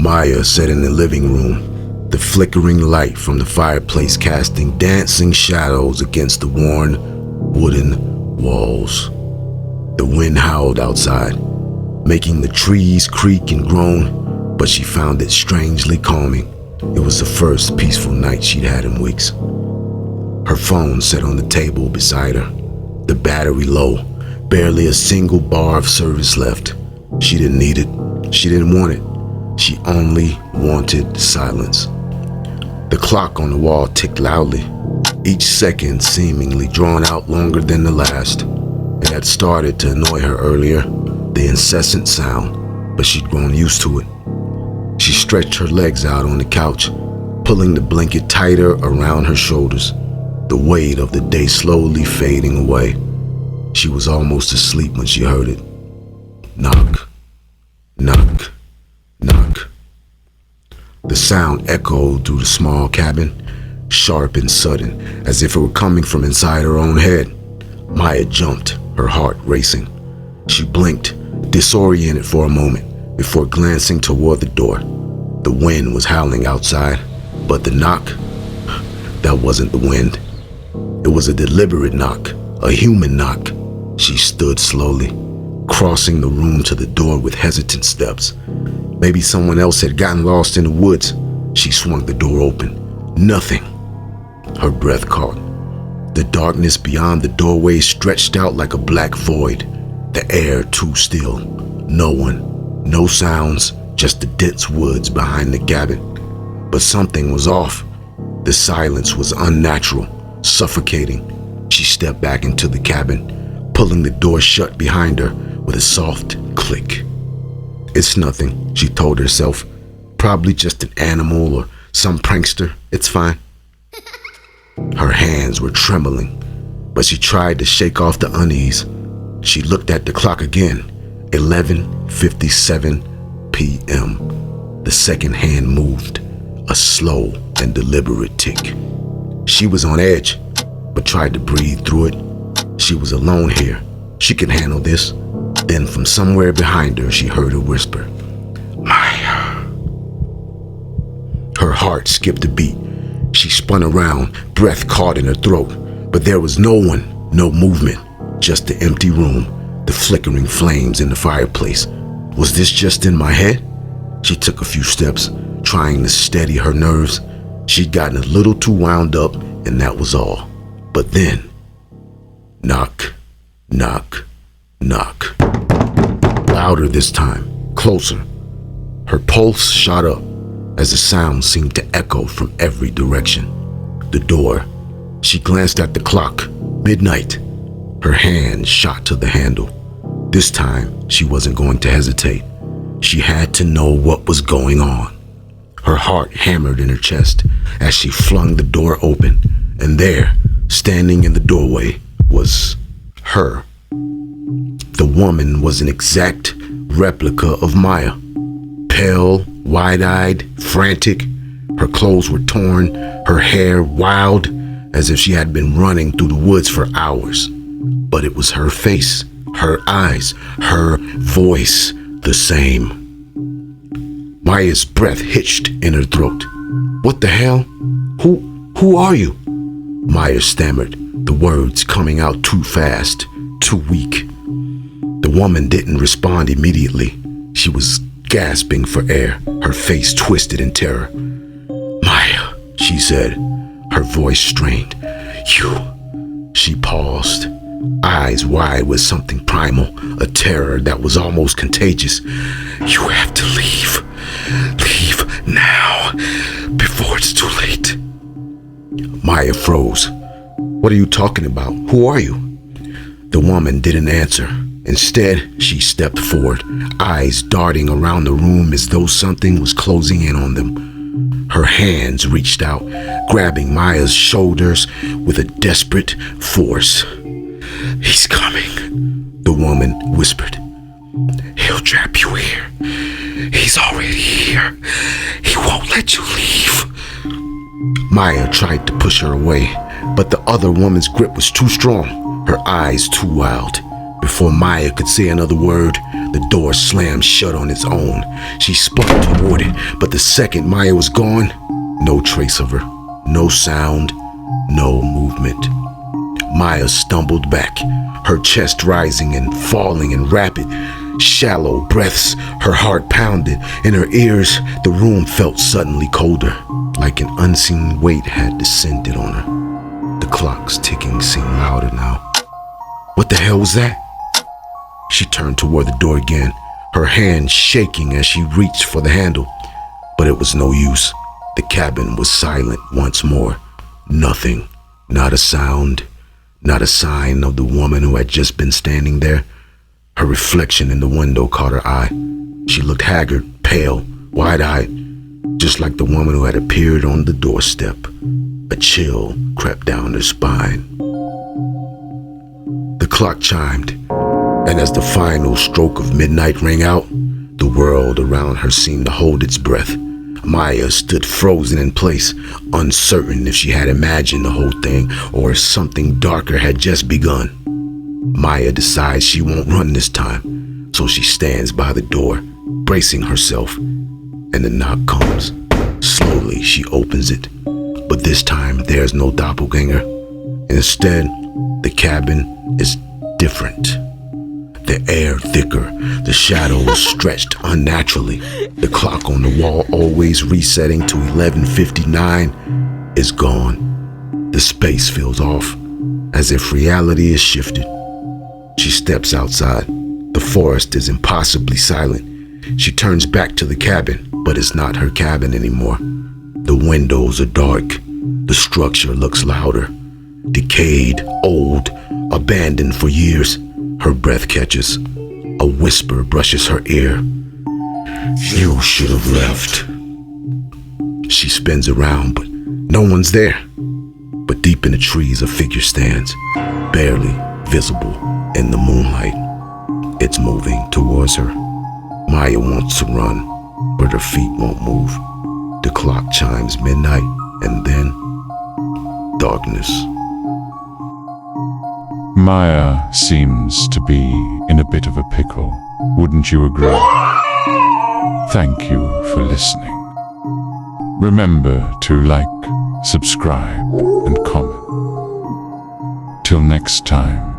Maya sat in the living room, the flickering light from the fireplace casting dancing shadows against the worn wooden walls. The wind howled outside, making the trees creak and groan, but she found it strangely calming. It was the first peaceful night she'd had in weeks. Her phone sat on the table beside her, the battery low, barely a single bar of service left. She didn't need it. She didn't want it. She only wanted silence. The clock on the wall ticked loudly, each second seemingly drawn out longer than the last. It had started to annoy her earlier, the incessant sound, but she'd grown used to it. She stretched her legs out on the couch, pulling the blanket tighter around her shoulders, the weight of the day slowly fading away. She was almost asleep when she heard it. Knock, knock, knock. The sound echoed through the small cabin, sharp and sudden, as if it were coming from inside her own head. Maya jumped, her heart racing. She blinked, disoriented for a moment, before glancing toward the door. The wind was howling outside, but the knock, that wasn't the wind. It was a deliberate knock, a human knock. She stood slowly, crossing the room to the door with hesitant steps. Maybe someone else had gotten lost in the woods. She swung the door open. Nothing. Her breath caught. The darkness beyond the doorway stretched out like a black void, the air too still. No one, no sounds, just the dense woods behind the cabin. But something was off. The silence was unnatural, suffocating. She stepped back into the cabin, pulling the door shut behind her with a soft click. It's nothing, she told herself. Probably just an animal or some prankster. It's fine. Her hands were trembling, but she tried to shake off the unease. She looked at the clock again. 11:57 p.m. The second hand moved, a slow and deliberate tick. She was on edge, but tried to breathe through it. She was alone here. She could handle this. Then from somewhere behind her, she heard a whisper. Maya. Her heart skipped a beat. She spun around, breath caught in her throat. But there was no one, no movement, just the empty room, the flickering flames in the fireplace. Was this just in my head? She took a few steps, trying to steady her nerves. She'd gotten a little too wound up, and that was all. But then, knock, knock, knock. Louder this time, closer. Her pulse shot up as the sound seemed to echo from every direction. The door. She glanced at the clock. Midnight. Her hand shot to the handle. This time, she wasn't going to hesitate. She had to know what was going on. Her heart hammered in her chest as she flung the door open, and there, standing in the doorway, was her. The woman was an exact replica of Maya. Pale, wide-eyed, frantic. Her clothes were torn, her hair wild, as if she had been running through the woods for hours. But it was her face, her eyes, her voice, the same. Maya's breath hitched in her throat. What the hell? Who are you? Maya stammered, the words coming out too fast, too weak. The woman didn't respond immediately. She was gasping for air, her face twisted in terror. Maya, she said, her voice strained. You. She paused, eyes wide with something primal, a terror that was almost contagious. You have to leave. Leave now, before it's too late. Maya froze. What are you talking about? Who are you? The woman didn't answer. Instead, she stepped forward, eyes darting around the room as though something was closing in on them. Her hands reached out, grabbing Maya's shoulders with a desperate force. He's coming, the woman whispered. He'll trap you here. He's already here. He won't let you leave. Maya tried to push her away, but the other woman's grip was too strong, her eyes too wild. before Maya could say another word, the door slammed shut on its own. She spun toward it, but the second Maya was gone, no trace of her, no sound, no movement. Maya stumbled back, her chest rising and falling in rapid, shallow breaths. Her heart pounded. In her ears, the room felt suddenly colder, like an unseen weight had descended on her. The clock's ticking seemed louder now. What the hell was that? She turned toward the door again, her hand shaking as she reached for the handle. But it was no use. The cabin was silent once more. Nothing, not a sound, not a sign of the woman who had just been standing there. Her reflection in the window caught her eye. She looked haggard, pale, wide-eyed, just like the woman who had appeared on the doorstep. A chill crept down her spine. The clock chimed, and as the final stroke of midnight rang out, the world around her seemed to hold its breath. Maya stood frozen in place, uncertain if she had imagined the whole thing or if something darker had just begun. Maya decides she won't run this time, so she stands by the door, bracing herself, and the knock comes. Slowly, she opens it, but this time there's no doppelganger. Instead, the cabin is different. The air thicker, the shadows stretched unnaturally. The clock on the wall, always resetting to 11:59, is gone. The space feels off, as if reality is shifted. She steps outside. The forest is impossibly silent. She turns back to the cabin, but it's not her cabin anymore. The windows are dark. The structure looks louder. Decayed, old, abandoned for years. Her breath catches. A whisper brushes her ear. You should have left. She spins around, but no one's there. But deep in the trees, a figure stands, barely visible in the moonlight. It's moving towards her. Maya wants to run, but her feet won't move. The clock chimes midnight, and then darkness. Maya seems to be in a bit of a pickle, wouldn't you agree? Thank you for listening. Remember to like, subscribe, and comment. Till next time.